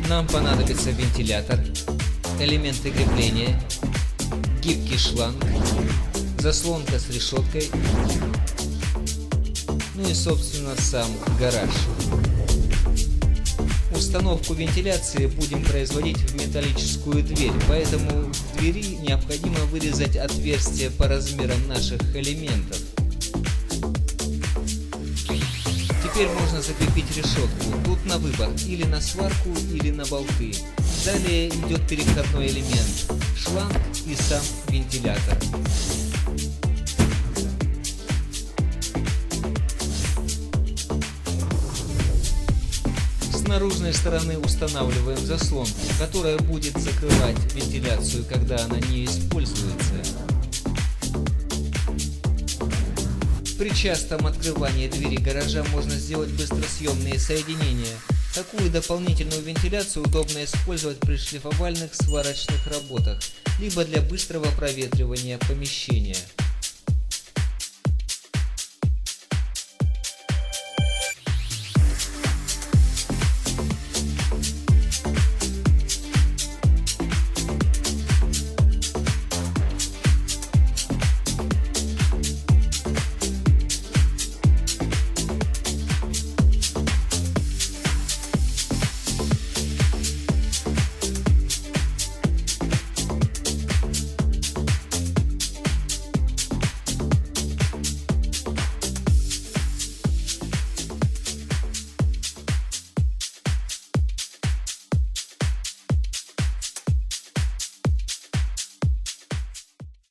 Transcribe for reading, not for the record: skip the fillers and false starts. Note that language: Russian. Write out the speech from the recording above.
Нам понадобится вентилятор, элементы крепления, гибкий шланг, заслонка с решеткой, ну и собственно сам гараж. Установку вентиляции будем производить в металлическую дверь, поэтому в двери необходимо вырезать отверстие по размерам наших элементов. Теперь можно закрепить решетку. Тут на выбор, или на сварку, или на болты. Далее идет переходной элемент, шланг и сам вентилятор. С наружной стороны устанавливаем заслонку, которая будет закрывать вентиляцию, когда она не используется. При частом открывании двери гаража можно сделать быстросъемные соединения. Такую дополнительную вентиляцию удобно использовать при шлифовальных сварочных работах, либо для быстрого проветривания помещения.